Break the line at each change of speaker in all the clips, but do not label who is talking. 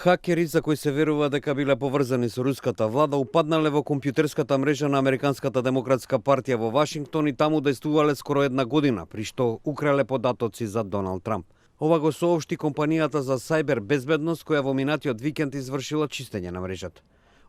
Хакери за кои се верува дека биле поврзани со руската влада упаднале во компјутерската мрежа на Американската демократска партија во Вашингтон и таму действувале скоро една година, при што украле податоци за Доналд Трамп. Ова го соопшти компанијата за сајбер безбедност која во минатиот викенд извршила чистење на мрежата.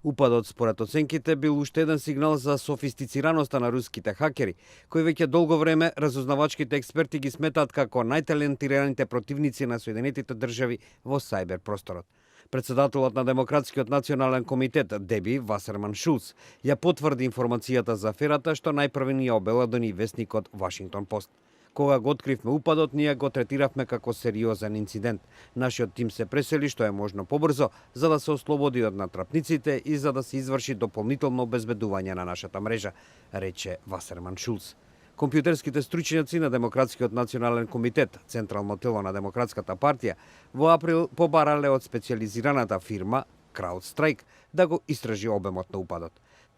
Упадот според оценките бил уште еден сигнал за софистицираноста на руските хакери, кои веќе долго време разузнавачките експерти ги сметаат како најталентираните противници на Соединетите држави во сајбер просторот. Председателот на Демократскиот национален комитет Деби Васерман Шулц ја потврди информацијата за аферата што најпрви ни ја обелодени весникот Вашингтон Пост. Кога го откривме упадот, ние го третиравме како сериозен инцидент. Нашиот тим се пресели што е можно побрзо за да се ослободи од натрапниците и за да се изврши дополнително обезбедување на нашата мрежа, рече Васерман Шулц. Компјутерските стручњаци на Демократскиот национален комитет, централно тело на Демократската партија, во април побарале од специјализираната фирма CrowdStrike да го истражи обемот на упадот.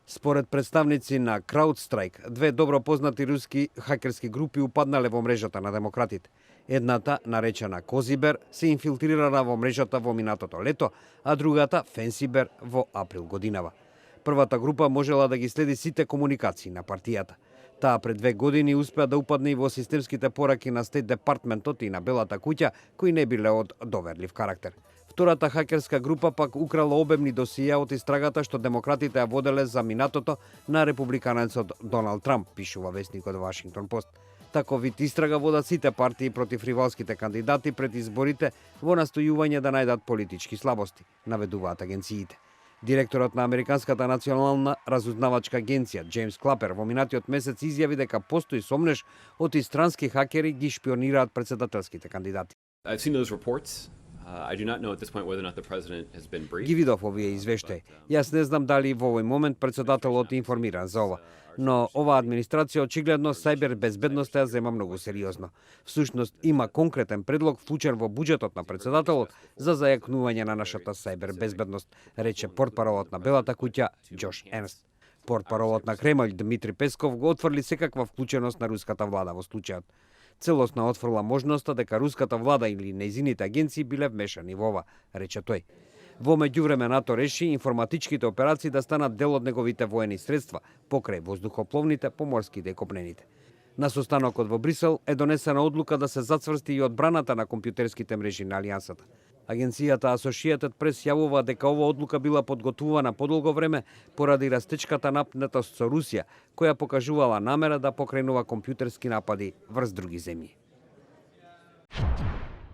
Според представници на CrowdStrike, две добро познати руски хакерски групи упаднале во мрежата на демократите. Едната, наречена Козибер, се инфилтрирала во мрежата во минатото лето, а другата, Фенсибер, во април годинава. Првата група можела да ги следи сите комуникации на партијата. Таа пред 2 години успеа да упадне и во системските пораки на Стейт Департментот и на Белата куќа, кои не биле од доверлив карактер. Втората хакерска група пак украла обемни досија од истрагата што демократите ја воделе за минатото на републиканецот Доналд Трамп, пишува весникот Вашингтон Пост. Таков вид истрага водат сите партии против ривалските кандидати пред изборите во настојување да најдат политички слабости, наведуваат агенциите. Директорот на Американската национална разузнавачка агенција Джеймс Клапер во минатиот месец изјави дека постои сомнеж оти странски хакери ги шпионираат председателските кандидати.
I've seen those reports. I do not know at this point whether or not the president has been briefed.
Ги видов овие извештаи. Јас не знам дали во овој момент председателот е информиран за ова, но оваа администрација очигледно сајбер безбедноста ја зема многу сериозно. Всушност има конкретен предлог вклучен во буџетот на председателот за зајакнување на нашата сајбер безбедност, рече портпаролот на Белата куќа Џош Ернст. Портпаролот на Кремљ Дмитри Песков го отфрли секаква вклученост на руската влада во случајот. Целосно отфрла можноста дека руската влада или нејзините агенции биле вмешани во ова, рече тој. Во меѓувреме НАТО реши информатичките операции да станат дел од неговите воени средства покрај воздухопловните, поморските и копнените. На состанокот во Брисел е донесена одлука да се зацврсти и одбраната на компјутерските мрежи на Алијансата. Агенцијата Associated Press јавува дека ова одлука била подготвувана подолго време поради растечката напнетост со Русија, која покажувала намера да покренува компјутерски напади врз други земји.